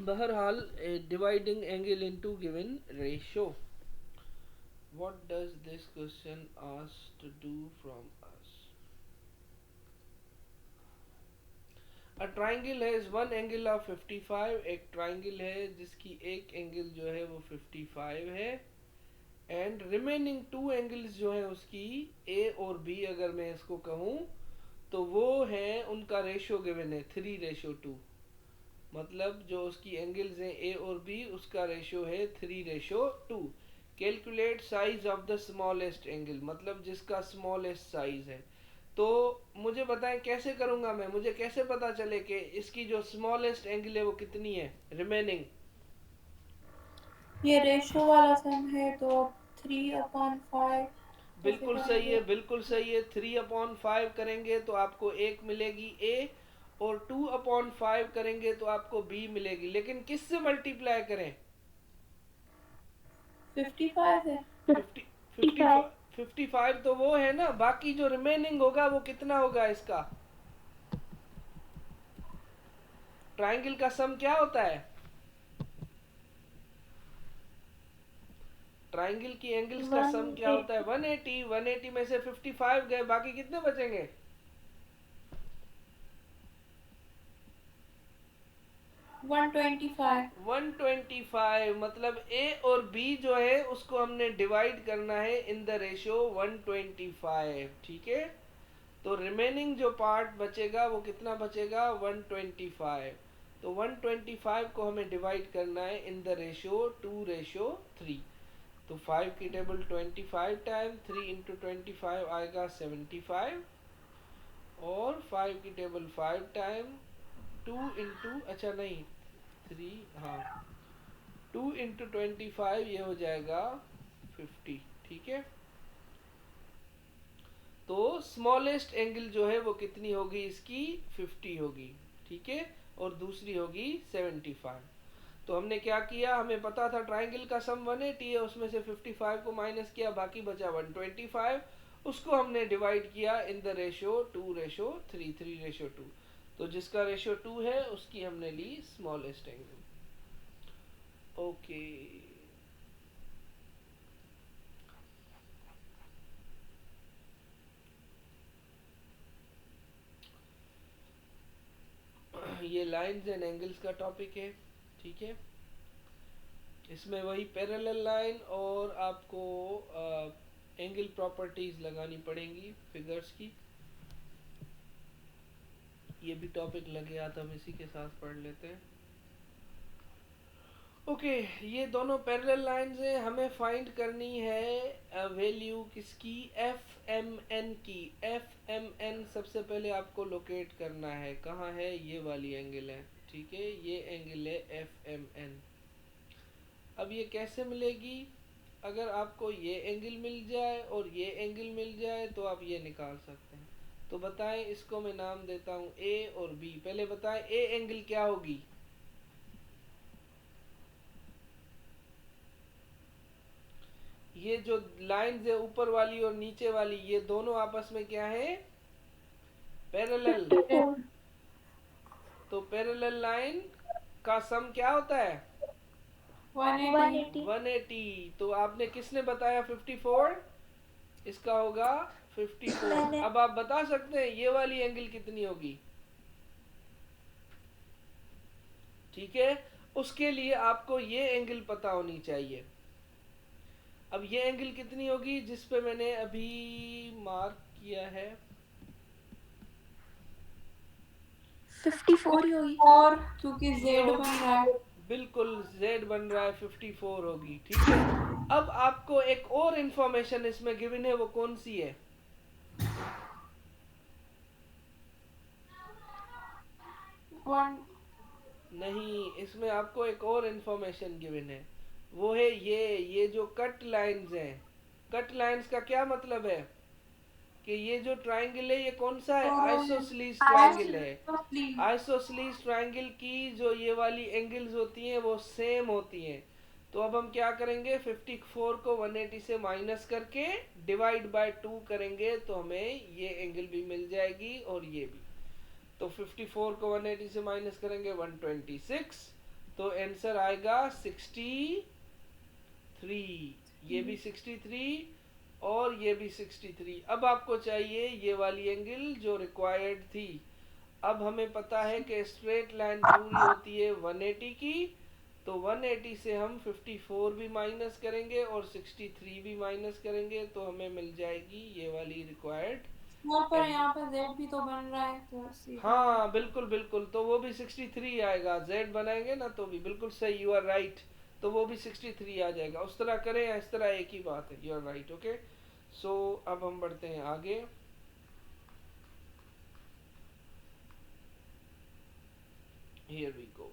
बहरहाल, dividing angle into given ratio. What does this question ask to do from us? A triangle has one angle of 55। एक ट्राइंगल है जिसकी एक एंगल जो है वो 55 है, एंड रिमेनिंग टू एंगल्स जो है उसकी ए और बी, अगर मैं इसको कहूं तो वो है, उनका रेशियो गिवन है 3:2। मतलब जो उसकी एंगल्स हैं ए और बी, उसका रेशियो है 3:2। Calculate size of the smallest angle, मतलब जिसका स्मॉलेस्ट साइज है। तो मुझे बताएं कैसे करूंगा मैं, मुझे कैसे पता चले कि इसकी जो स्मॉलेस्ट एंगल है वो कितनी है रिमेनिंग? ये रेशो वाला सम है तो 3/5 कैसे बिल्कुल सही करेंगे? है, बिल्कुल सही है। 3/5 करेंगे तो आपको एक मिलेगी ए, और 2/5 करेंगे तो आपको बी मिलेगी। लेकिन किससे मल्टीप्लाई करें? 55 है। 50 55 55 तो वो है ना, बाकी जो रिमेनिंग होगा वो कितना होगा इसका? ट्राइंगल का सम क्या होता है? ट्राइंगल की एंगल्स का सम क्या होता है? 180। 180 में से 55 गए, बाकी कितने बचेंगे? 125। 125। मतलब ए और बी जो है उसको हमने डिवाइड करना है इन द रेशियो 125। ठीक है, तो रिमेनिंग जो पार्ट बचेगा वो कितना बचेगा? 125। तो 125 को हमें डिवाइड करना है इन द रेशियो 2:3। तो 5 की टेबल 25 टाइम 3 इंटू 25 आएगा 75, और 5 की टेबल 5 टाइम 2 इंटू, अच्छा नहीं 3, हाँ 2 इंटू 25 ये हो जाएगा 50, ठीक है। तो स्मॉलेस्ट एंगल जो है वो कितनी होगी इसकी, 50 होगी, ठीक है, और दूसरी होगी 75। तो हमने क्या किया, हमें पता था ट्राइंगल का सम 180 है, उसमें से 55 को माइनस किया, बाकी बचा 125, उसको हमने डिवाइड किया इन द रेशियो 2:3, 3:2। तो जिसका रेशियो 2 है उसकी हमने ली स्मॉलेस्ट एंगल। ओके, ये लाइंस एंड एंगल्स का टॉपिक है, ठीक है। इसमें वही पैरेलल लाइन और आपको एंगल प्रॉपर्टीज लगानी पड़ेंगी फिगर्स की। ये भी टॉपिक लग गया था, हम इसी के साथ पढ़ लेते हैं। ओके, ये दोनों पैरेलल लाइंस हैं, हमें फाइंड करनी है वैल्यू किसकी, एफ एम एन की। एफ एम एन सबसे पहले आपको लोकेट करना है, कहाँ है, ये वाली एंगल है, ठीक है, ये एंगल है एफ एम एन। अब ये कैसे मिलेगी, अगर आपको ये एंगल मिल जाए और ये एंगल मिल जाए तो आप ये निकाल सकते हैं। तो बताएं, इसको मैं नाम देता हूं ए और बी। पहले बताएं ए एंगल क्या होगी, ये जो लाइंस है ऊपर वाली और नीचे वाली, ये दोनों आपस में क्या है, पैरेलल। 54. तो पैरेलल लाइन का सम क्या होता है, 180. 180। तो आपने किसने बताया 54, इसका होगा 54। मैंने। अब आप बता सकते हैं ये वाली एंगल कितनी होगी, ठीक है। उसके लिए आपको ये एंगल पता होनी चाहिए। अब ये एंगल कितनी होगी, जिस पे मैंने अभी मार्क किया है, 54 ही होगी। और क्योंकि ये जेड बन होगी, रहा है, बिल्कुल z बन रहा है, 54 होगी, ठीक है। अब आपको एक और इंफॉर्मेशन इसमें गिवन है, वो कौन सी है, 1 नहीं, इसमें आपको एक और इंफॉर्मेशन गिवन है, वो है ये जो कट लाइंस हैं। कट लाइंस का क्या मतलब है कि ये जो ट्राइंगल है ये कौन सा है, आइसोसलीस ट्राइंगल है। आइसोसलीस ट्राइंगल की जो ये वाली एंगल्स होती हैं वो सेम होती हैं। तो अब हम क्या करेंगे, 54 को 180 से माइनस करके डिवाइड बाय 2 करेंगे तो हमें ये एंगल भी मिल जाएगी और ये भी। तो 54 को 180 से माइनस करेंगे 126, तो आंसर आएगा 63। ये भी 63 और ये भी 63। अब आपको चाहिए ये वाली एंगल जो रिक्वायर्ड थी। अब हमें पता है कि स्ट्रेट लाइन पूरी होती है 180 की, तो 180 से हम 54 भी माइनस करेंगे और 63 भी माइनस करेंगे तो हमें मिल जाएगी ये वाली रिक्वायर्ड। यहाँ पर जेड भी तो बन रहा है, तो हाँ बिल्कुल बिल्कुल, तो वो भी 63 आएगा, z बनाएंगे ना तो भी बिल्कुल सही, यू आर राइट, तो वो भी 63 आ जाएगा। उस तरह करें या इस तरह, एक ही बात है, you are right. Okay, so अब हम बढ़ते हैं आगे। Here we go.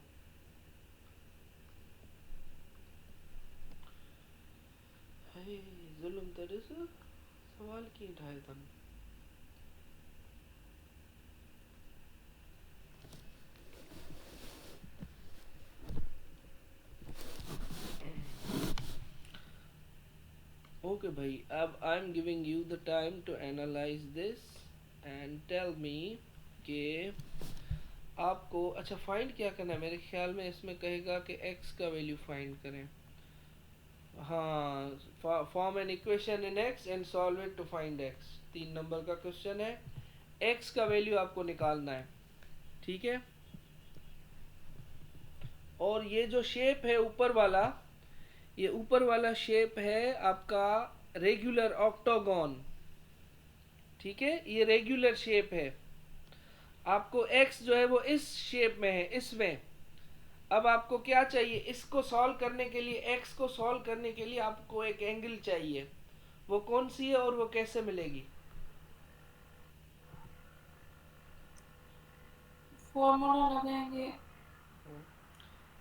जुल्म तरस सवाल की उठाए तन ओके भाई, अब I am giving you the time to analyse this and tell me कि आपको अच्छा फाइंड क्या करना है। मेरे ख्याल में इसमें कहेगा कि x का वैल्यू फाइंड करें। हाँ, form an equation in x and solve it to find x। 3 number का क्वेश्चन है, x का वैल्यू आपको निकालना है, ठीक है। और ये जो शेप है ऊपर वाला, ये ऊपर वाला शेप है आपका रेगुलर ऑक्टोगन, ठीक है, ये रेगुलर शेप है। आपको x जो है वो इस शेप में है, इसमें अब आपको क्या चाहिए, इसको सॉल्व करने के लिए, एक्स को सॉल्व करने के लिए आपको एक एंगल चाहिए, वो कौन सी है और वो कैसे मिलेगी? फॉर्मूला लगाएंगे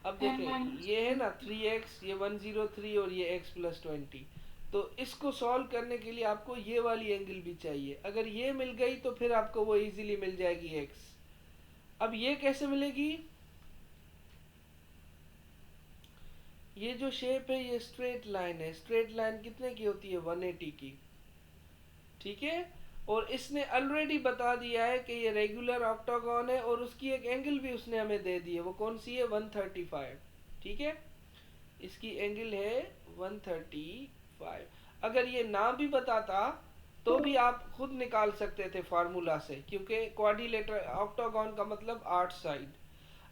अब n देखें, माइनस ये है ना 3x, ये 103 और ये x+20, तो इसको सॉल्व करने के लिए आपको ये वाली एंगल भी चाहिए। अगर ये मिल गई तो फिर आपको वो इजीली मिल जाएगी x। अब ये कैसे मिलेगी? ये जो शेप है ये स्ट्रेट लाइन है, स्ट्रेट लाइन कितने की होती है? 180 की, ठीक है। और इसने ऑलरेडी बता दिया है कि ये रेगुलर ऑक्टागन है और उसकी एक एंगल भी उसने हमें दे दी है, वो कौन सी है? 135, ठीक है। इसकी एंगल है 135। अगर ये ना भी बताता तो भी आप खुद निकाल सकते थे फार्मूला से, क्योंकि क्वाड्रिलेटरल ऑक्टागन का मतलब 8 साइड।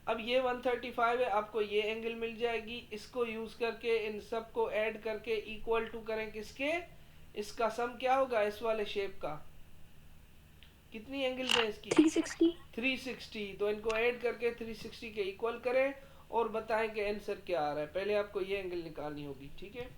अब ये 135 है, आपको ये एंगल मिल जाएगी, इसको यूज करके इन सब को ऐड करके इक्वल टू करें किसके? इसका सम क्या होगा इस वाले शेप का? कितनी एंगल है इसकी? 360। 360। तो इनको ऐड करके 360 के इक्वल करें और बताएं कि आंसर क्या आ रहा है। पहले आपको ये एंगल निकालनी होगी, ठीक है।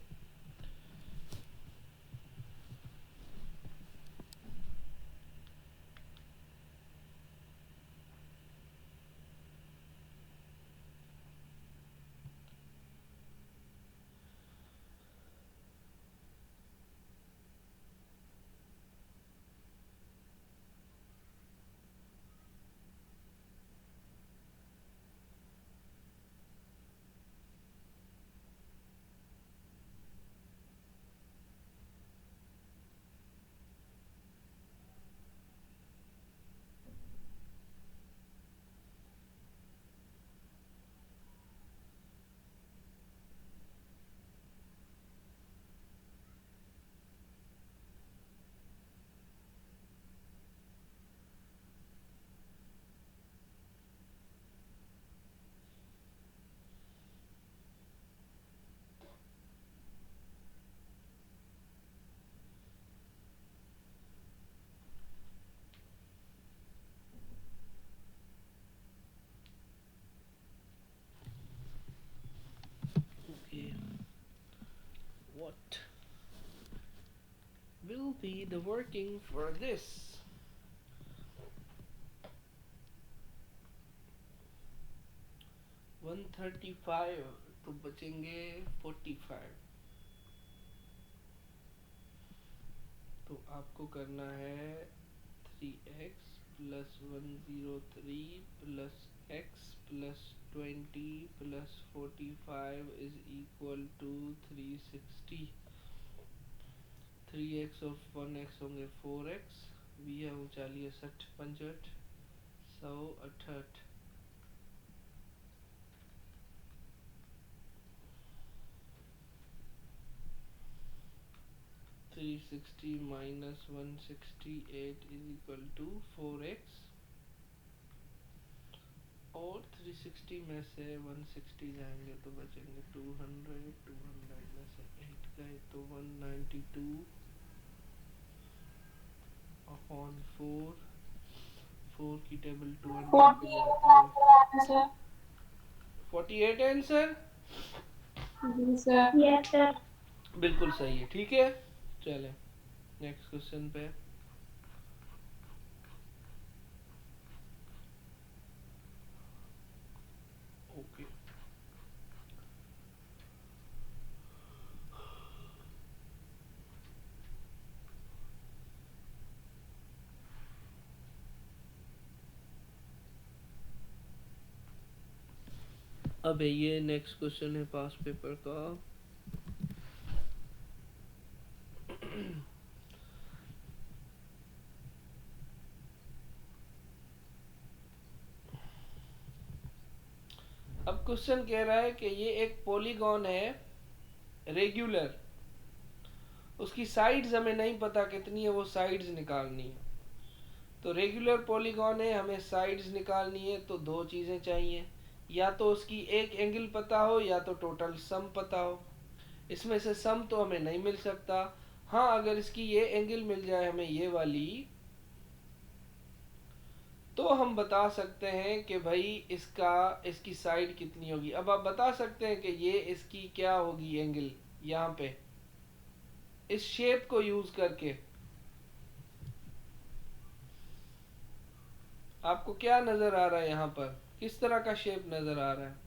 Okay. What will be the working for this? One 135 तो बचेंगे 45। तो आपको करना है 3x plus 103 plus x+20 plus 45 is equal to 360। 3x और 1x होंगे 4x, भी है ऊंचाई 60 65 168। 360 minus 168 is equal to 4x, और 360 में से 160 जाएंगे तो बचेंगे 200। 200 में से 8 गए तो 192 अपॉन 4। 4 की टेबल 200 पे जाती है। 48 आंसर? Yes sir. बिल्कुल सही है, ठीक है। चले नेक्स्ट क्वेश्चन पे। ओके, अब ये नेक्स्ट क्वेश्चन है पास पेपर का। अब क्वेश्चन कह रहा है कि ये एक पॉलीगॉन है रेगुलर, उसकी साइड्स हमें नहीं पता कितनी है, वो साइड्स निकालनी है। तो रेगुलर पॉलीगॉन है, हमें साइड्स निकालनी है, तो दो चीजें चाहिए, या तो उसकी एक एंगल पता हो या तो टोटल सम पता हो। इसमें से सम तो हमें नहीं मिल सकता। हाँ, अगर इसकी ये एंगल मिल जाए हमें, ये वाली, तो हम बता सकते हैं कि भाई इसकी साइड कितनी होगी। अब आप बता सकते हैं कि ये इसकी क्या होगी एंगल, यहाँ पे इस शेप को यूज करके आपको क्या नजर आ रहा है, यहाँ पर किस तरह का शेप नजर आ रहा है।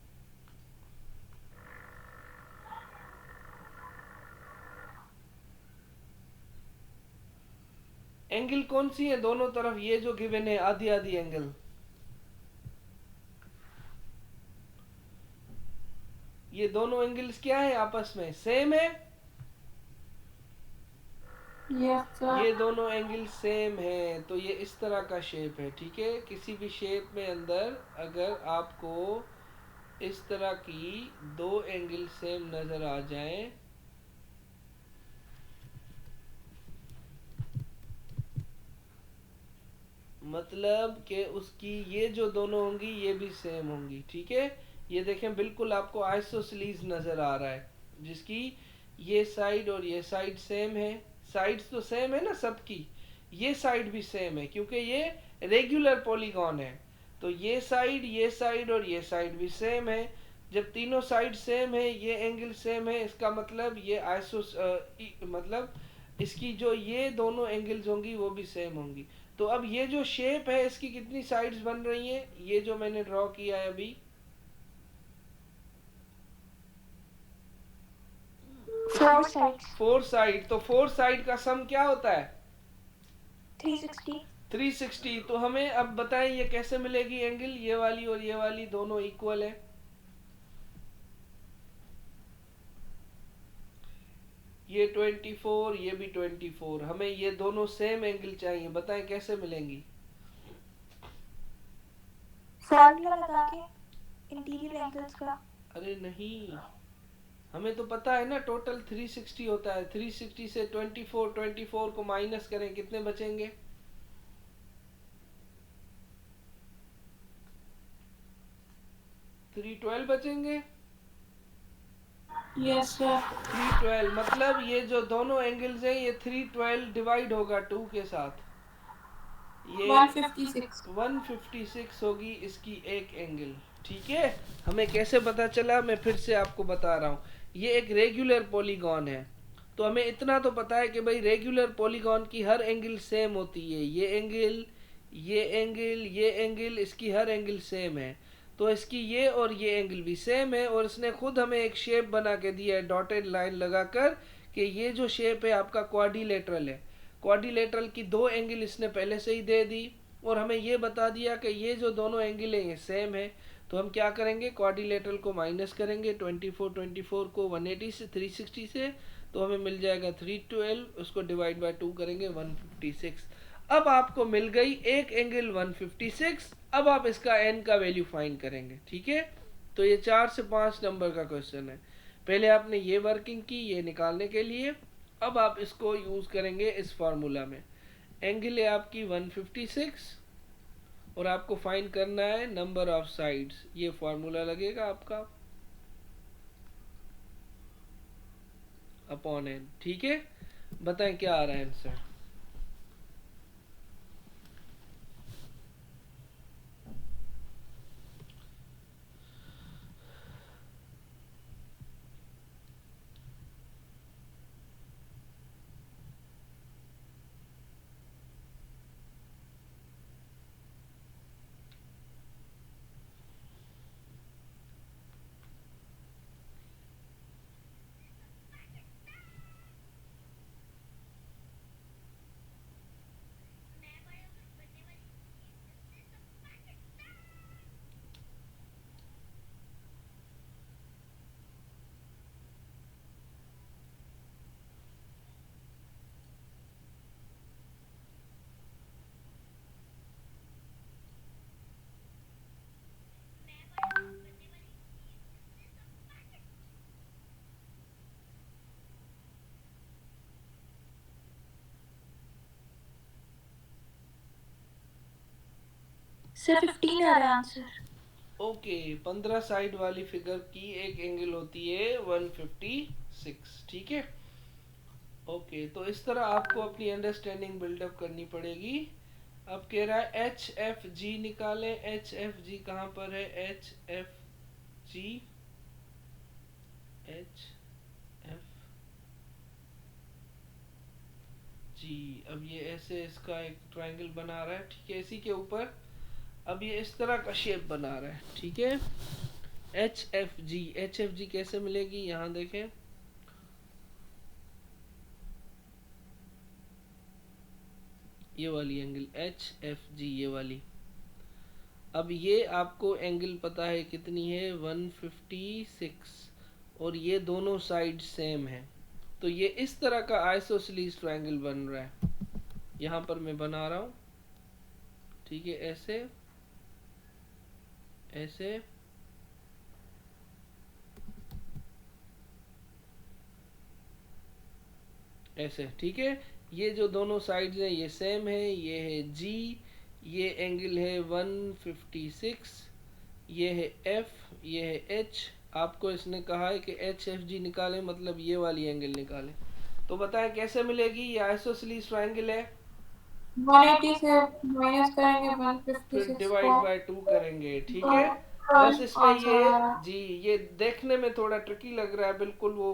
एंगल कौन सी है दोनों तरफ, ये जो गिवन है आधी आधी एंगल, ये दोनों एंगल्स क्या है आपस में, सेम है। Yes, sir. ये दोनों एंगल सेम है, तो ये इस तरह का शेप है। ठीक है, किसी भी शेप में अंदर अगर आपको इस तरह की दो एंगल सेम नजर आ जाएं, मतलब कि उसकी ये जो दोनों होंगी ये भी सेम होंगी। ठीक है, ये देखें बिल्कुल आपको आइसोसेलेस नजर आ रहा है, जिसकी ये साइड और ये साइड सेम है। साइड्स तो सेम है ना सबकी, ये साइड भी सेम है क्योंकि ये रेगुलर पॉलीगॉन है। तो ये साइड और ये साइड भी सेम है। जब तीनों साइड सेम है, ये एंगल सेम है, इसका मतलब ये मतलब इसकी जो ये दोनों एंगल्स होंगी वो भी सेम होंगी। तो अब ये जो शेप है इसकी कितनी साइड्स बन रही हैं, ये जो मैंने ड्रॉ किया है अभी, 4 sides. 4 साइड। तो 4 साइड का सम क्या होता है, 360. 360। तो हमें अब बताएं ये कैसे मिलेगी एंगल, ये वाली और ये वाली दोनों इक्वल है। ये 24, ये भी 24, हमें ये दोनों सेम एंगल चाहिए, बताएं कैसे मिलेंगी। फॉर्मूला लगा के इंटीरियर एंगल्स का. अरे नहीं, हमें तो पता है ना टोटल 360 होता है। 360 से 24 को माइनस करें, कितने बचेंगे, 312 बचेंगे। Yes, sir. 312 मतलब ये जो दोनों एंगल्स हैं ये 312 डिवाइड होगा 2 के साथ, ये 156. 156 होगी इसकी एक एंगल। ठीक है, हमें कैसे पता चला, मैं फिर से आपको बता रहा हूँ। ये एक रेगुलर पॉलीगॉन है, तो हमें इतना तो पता है कि भाई रेगुलर पॉलीगॉन की हर एंगल सेम होती है। ये एंगल, ये एंगल, ये एंगल, इसकी हर एंगल सेम है। तो इसकी ये और ये एंगल भी सेम है, और इसने खुद हमें एक शेप बना के दिया है डॉटेड लाइन लगाकर कि ये जो शेप है आपका क्वाड्रिलेटरल है। क्वाड्रिलेटरल की दो एंगल इसने पहले से ही दे दी, और हमें ये बता दिया कि ये जो दोनों एंगल हैं ये सेम है। तो हम क्या करेंगे, क्वाड्रिलेटरल को माइनस करेंगे, 24 को 180 से 360 से, तो हमें मिल जाएगा 312, उसको डिवाइड बाय 2 करेंगे 156। अब आपको मिल गई एक एंगल 156। अब आप इसका n का वैल्यू फाइंड करेंगे। ठीक है, तो ये 4 से 5 नंबर का क्वेश्चन है। पहले आपने ये वर्किंग की ये निकालने के लिए, अब आप इसको यूज करेंगे इस फार्मूला में। एंगल है आपकी 156 और आपको फाइंड करना है नंबर ऑफ साइड्स। ये फार्मूला लगेगा आपका अपॉन n। ठीक है, बताएं क्या आ रहा है आंसर। सर 15 आ रहा है आंसर. ओके, 15 साइड वाली फिगर की एक एंगल होती है 156। ठीक है, ओके, तो इस तरह आपको अपनी अंडरस्टैंडिंग बिल्डअप करनी पड़ेगी। अब कह रहा है एच एफ जी निकाले। एच एफ जी कहाँ पर है? H F G, H F G. अब ये ऐसे इसका एक ट्रायंगल बना रहा है, ठीक है, इसी के ऊपर अब ये इस तरह का शेप बना रहा है, ठीक है। H F G, H F G कैसे मिलेगी? यहाँ देखें, ये वाली एंगल एच एफ जी, ये वाली। अब ये आपको एंगल पता है कितनी है? 156, और ये दोनों साइड सेम है, तो ये इस तरह का आइसोसेलेस ट्रायंगल बन रहा है। यहाँ पर मैं बना रहा हूँ, ठीक है, ऐसे ऐसे, ऐसे, ठीक है। ये जो दोनों साइड्स हैं ये सेम है, ये है जी, ये एंगल है 156, ये है एफ, ये है एच। आपको इसने कहा है कि एच एफ जी निकालें, मतलब ये वाली एंगल निकालें। तो बताएं कैसे मिलेगी? ये आइसोसेलेस ट्रायंगल है, 180 से माइनस करेंगे फिर 156 डिवाइड को, बाय 2 करेंगे, ठीक तो है। बस इसमें आंसर ये आ रहा है। जी, ये देखने में थोड़ा ट्रिकी लग रहा है, बिल्कुल वो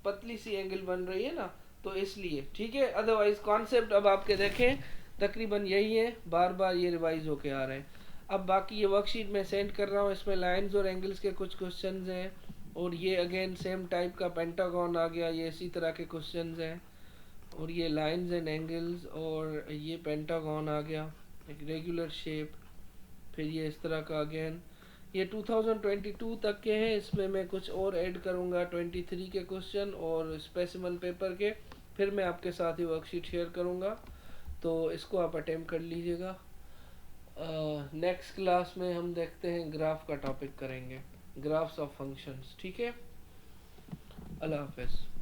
पतली सी एंगल बन रही है ना, तो इसलिए, ठीक है। अदरवाइज कॉन्सेप्ट अब आपके देखें तकरीबन यही है, बार बार ये रिवाइज होके आ रहे हैं। अब बाकी ये वर्कशीट मैं सेंड कर रहा हूँ, इसमें लाइंस और एंगल्स के कुछ क्वेश्चंस हैं, और ये अगेन सेम टाइप का पेंटागन आ गया, ये इसी तरह के क्वेश्चंस हैं, और ये लाइंस एंड एंगल्स, और ये पेंटागन आ गया, एक रेगुलर शेप। फिर ये इस तरह का अगेन, ये 2022 तक के हैं, इसमें मैं कुछ और ऐड करूँगा 23 के क्वेश्चन और स्पेसिमन पेपर के, फिर मैं आपके साथ ही वर्कशीट शेयर करूँगा, तो इसको आप अटेम्प्ट कर लीजिएगा। नेक्स्ट क्लास में हम देखते हैं ग्राफ का टॉपिक करेंगे, ग्राफ्स ऑफ फंक्शंस, ठीक है। अल्लाह हाफिज़।